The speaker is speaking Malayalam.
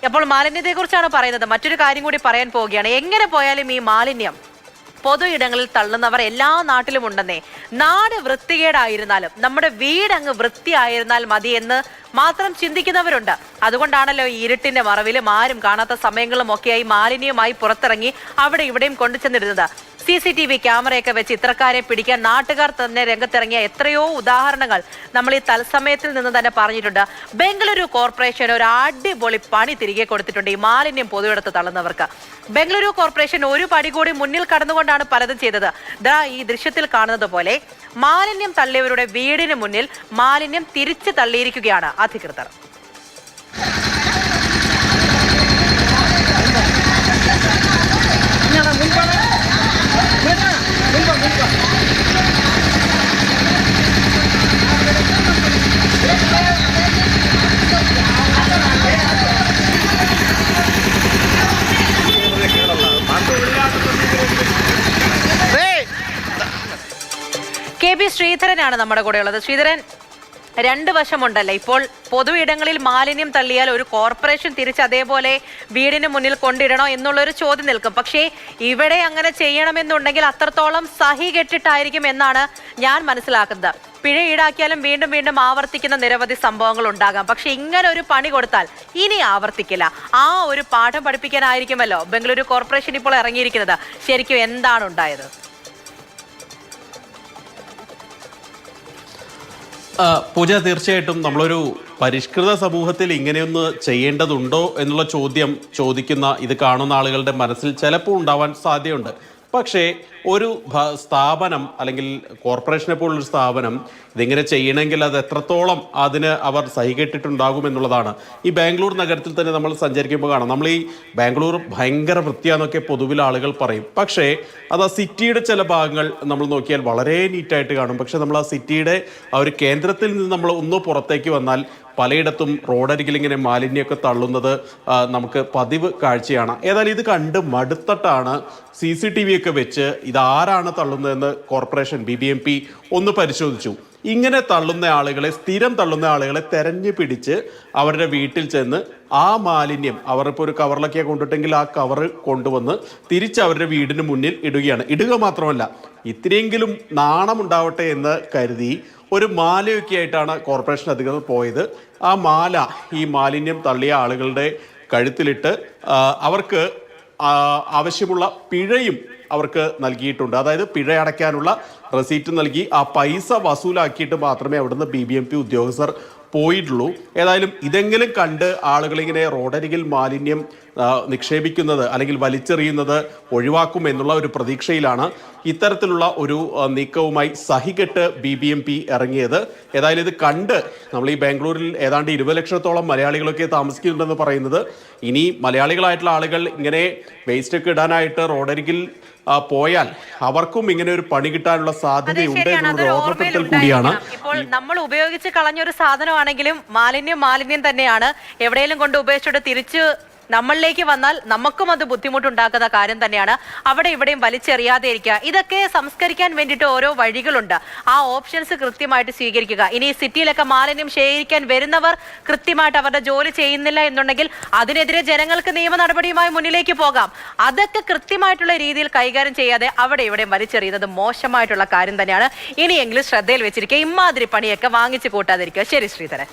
അപ്പോൾ മാലിന്യത്തെക്കുറിച്ചാണ് പറയുന്നത്. മറ്റൊരു കാര്യം കൂടി പറയാൻ പോവുകയാണ്. എങ്ങനെ പോയാലും ഈ മാലിന്യം പൊതു ഇടങ്ങളിൽ തള്ളുന്നവർ എല്ലാ നാട്ടിലും ഉണ്ടെന്നേ. നാട് വൃത്തികേടായിരുന്നാലും നമ്മുടെ വീടങ്ങ് വൃത്തിയായിരുന്നാൽ മതി എന്ന് മാത്രം ചിന്തിക്കുന്നവരുണ്ട്. അതുകൊണ്ടാണല്ലോ ഈ ഇരുട്ടിന്റെ മറവിലും ആരും കാണാത്ത സമയങ്ങളും ഒക്കെയായി മാലിന്യവുമായി പുറത്തിറങ്ങി അവിടെ ഇവിടെയും കൊണ്ടുചെന്നിടുന്നത്. CCTV ക്യാമറയൊക്കെ വെച്ച് ഇത്തരക്കാരെ പിടിക്കാൻ നാട്ടുകാർ തന്നെ രംഗത്തിറങ്ങിയ എത്രയോ ഉദാഹരണങ്ങൾ നമ്മൾ ഈ തത്സമയത്തിൽ നിന്ന് തന്നെ പറഞ്ഞിട്ടുണ്ട്. ബംഗളൂരു കോർപ്പറേഷൻ ഒരു അടിപൊളി പണി തിരികെ കൊടുത്തിട്ടുണ്ട് ഈ മാലിന്യം പൊതുവിടത്ത് തള്ളുന്നവർക്ക്. ബംഗളൂരു കോർപ്പറേഷൻ ഒരു പടി കൂടി മുന്നിൽ കടന്നുകൊണ്ടാണ് പലതും ചെയ്തത്. ദാ ഈ ദൃശ്യത്തിൽ കാണുന്നത് പോലെ മാലിന്യം തള്ളിയവരുടെ വീടിന് മുന്നിൽ മാലിന്യം തിരിച്ചു തള്ളിയിരിക്കുകയാണ് അധികൃതർ. KB ശ്രീധരനാണ് നമ്മുടെ കൂടെ ഉള്ളത്. ശ്രീധരൻ, രണ്ട് വശമുണ്ടല്ലേ. ഇപ്പോൾ പൊതു ഇടങ്ങളിൽ മാലിന്യം തള്ളിയാൽ ഒരു കോർപ്പറേഷൻ തിരിച്ച് അതേപോലെ വീടിന് മുന്നിൽ കൊണ്ടിടണോ എന്നുള്ളൊരു ചോദ്യം നിൽക്കും. പക്ഷേ ഇവിടെ അങ്ങനെ ചെയ്യണമെന്നുണ്ടെങ്കിൽ അത്രത്തോളം സഹി കെട്ടിട്ടായിരിക്കും എന്നാണ് ഞാൻ മനസ്സിലാക്കുന്നത്. പിഴ ഈടാക്കിയാലും വീണ്ടും വീണ്ടും ആവർത്തിക്കുന്ന നിരവധി സംഭവങ്ങൾ ഉണ്ടാകാം. പക്ഷെ ഇങ്ങനെ ഒരു പണി കൊടുത്താൽ ഇനി ആവർത്തിക്കില്ല. ആ ഒരു പാഠം പഠിപ്പിക്കാനായിരിക്കുമല്ലോ ബംഗളൂരു കോർപ്പറേഷൻ ഇപ്പോൾ ഇറങ്ങിയിരിക്കുന്നത്. ശരിക്കും എന്താണ് ഉണ്ടായത്? പൂജ, തീർച്ചയായിട്ടും നമ്മളൊരു പരിഷ്കൃത സമൂഹത്തിൽ ഇങ്ങനെയൊന്ന് ചെയ്യേണ്ടതുണ്ടോ എന്നുള്ള ചോദ്യം ചോദിക്കുന്ന ഇത് കാണുന്ന ആളുകളുടെ മനസ്സിൽ ചിലപ്പോൾ ഉണ്ടാവാൻ സാധ്യതയുണ്ട്. പക്ഷേ ഒരു സ്ഥാപനം അല്ലെങ്കിൽ കോർപ്പറേഷനെ പോലുള്ളൊരു സ്ഥാപനം ഇതിങ്ങനെ ചെയ്യണമെങ്കിൽ അത് എത്രത്തോളം അതിന് അവർ സഹികെട്ടിട്ടുണ്ടാകും എന്നുള്ളതാണ്. ഈ ബാംഗ്ലൂർ നഗരത്തിൽ തന്നെ നമ്മൾ സഞ്ചരിക്കുമ്പോൾ കാണാം. നമ്മൾ ഈ ബാംഗ്ലൂർ ഭയങ്കര വൃത്തിയാന്നൊക്കെ പൊതുവിൽ ആളുകൾ പറയും. പക്ഷേ അത് ആ സിറ്റിയുടെ ചില ഭാഗങ്ങൾ നമ്മൾ നോക്കിയാൽ വളരെ നീറ്റായിട്ട് കാണും. പക്ഷെ നമ്മൾ ആ സിറ്റിയുടെ ആ ഒരു കേന്ദ്രത്തിൽ നിന്ന് നമ്മൾ ഒന്ന് പുറത്തേക്ക് വന്നാൽ പലയിടത്തും റോഡരികിൽ ഇങ്ങനെ മാലിന്യമൊക്കെ തള്ളുന്നത് നമുക്ക് പതിവ് കാഴ്ചയാണ്. ഏതായാലും ഇത് കണ്ട് മടുത്തിട്ടാണ് CCTV ഒക്കെ വെച്ച് ഇതാരാണ് തള്ളുന്നതെന്ന് കോർപ്പറേഷൻ BBMP ഒന്ന് പരിശോധിച്ചു. ഇങ്ങനെ തള്ളുന്ന ആളുകളെ, സ്ഥിരം തള്ളുന്ന ആളുകളെ തെരഞ്ഞു പിടിച്ച് അവരുടെ വീട്ടിൽ ചെന്ന് ആ മാലിന്യം അവരിപ്പോൾ ഒരു കവറിലൊക്കെ കൊണ്ടിട്ടെങ്കിൽ ആ കവറ് കൊണ്ടുവന്ന് തിരിച്ച് അവരുടെ വീടിന് മുന്നിൽ ഇടുകയാണ്. ഇടുക മാത്രമല്ല, ഇത്രയെങ്കിലും നാണമുണ്ടാവട്ടെ എന്ന് കരുതി ഒരു മാലയൊക്കെ ആയിട്ടാണ് കോർപ്പറേഷൻ അധികൃതർ പോയത്. ആ മാല ഈ മാലിന്യം തള്ളിയ ആളുകളുടെ കഴുത്തിലിട്ട് അവർക്ക് ആവശ്യമുള്ള പിഴയും അവർക്ക് നൽകിയിട്ടുണ്ട്. അതായത് പിഴ അടയ്ക്കാനുള്ള റെസീറ്റ് നൽകി ആ പൈസ വസൂലാക്കിയിട്ട് മാത്രമേ അവിടുന്ന് BBMP ഉദ്യോഗസ്ഥർ പോയിട്ടുള്ളൂ. ഏതായാലും ഇതെങ്കിലും കണ്ട് ആളുകളിങ്ങനെ റോഡരികിൽ മാലിന്യം നിക്ഷേപിക്കുന്നത് അല്ലെങ്കിൽ വലിച്ചെറിയുന്നത് ഒഴിവാക്കും എന്നുള്ള ഒരു പ്രതീക്ഷയിലാണ് ഇത്തരത്തിലുള്ള ഒരു നീക്കവുമായി സഹികെട്ട് BBMP ഇറങ്ങിയത്. ഏതായാലും ഇത് കണ്ട് നമ്മൾ ഈ ബാംഗ്ലൂരിൽ ഏതാണ്ട് 20 ലക്ഷത്തോളം മലയാളികളൊക്കെ താമസിക്കുന്നുണ്ടെന്ന് പറയുന്നത്. ഇനി മലയാളികളായിട്ടുള്ള ആളുകൾ ഇങ്ങനെ വേസ്റ്റൊക്കെ ഇടാനായിട്ട് റോഡരികിൽ പോയാൽ അവർക്കും ഇങ്ങനെ ഒരു പണി കിട്ടാനുള്ള സാധ്യതയുണ്ട് എന്നൊരു ഓർമ്മപ്പെടുത്തൽ കൂടിയാണ്. ഇപ്പോൾ നമ്മൾ ഉപയോഗിച്ച് കളഞ്ഞൊരു സാധനമാണെങ്കിലും മാലിന്യം തന്നെയാണ്. എവിടെയെങ്കിലും കൊണ്ട് ഉപയോഗിച്ചിട്ട് തിരിച്ച് നമ്മളിലേക്ക് വന്നാൽ നമുക്കും അത് ബുദ്ധിമുട്ടുണ്ടാക്കുന്ന കാര്യം തന്നെയാണ്. അവിടെ ഇവിടെയും വലിച്ചെറിയാതെ ഇരിക്കുക. ഇതൊക്കെ സംസ്കരിക്കാൻ വേണ്ടിയിട്ട് ഓരോ വഴികളുണ്ട്. ആ ഓപ്ഷൻസ് കൃത്യമായിട്ട് സ്വീകരിക്കുക. ഇനി സിറ്റിയിലൊക്കെ മാലിന്യം ശേഖരിക്കാൻ വരുന്നവർ കൃത്യമായിട്ട് അവരുടെ ജോലി ചെയ്യുന്നില്ല എന്നുണ്ടെങ്കിൽ അതിനെതിരെ ജനങ്ങൾക്ക് നിയമ നടപടിയുമായി മുന്നിലേക്ക് പോകാം. അതൊക്കെ കൃത്യമായിട്ടുള്ള രീതിയിൽ കൈകാര്യം ചെയ്യാതെ അവിടെ ഇവിടെയും വലിച്ചെറിയുന്നത് മോശമായിട്ടുള്ള കാര്യം തന്നെയാണ്. ഇനിയെങ്കിലും ശ്രദ്ധയിൽ വെച്ചിരിക്കുക. ഇമാതിരി പണിയൊക്കെ വാങ്ങിച്ചു കൂട്ടാതിരിക്കുക. ശരി ശ്രീധരൻ.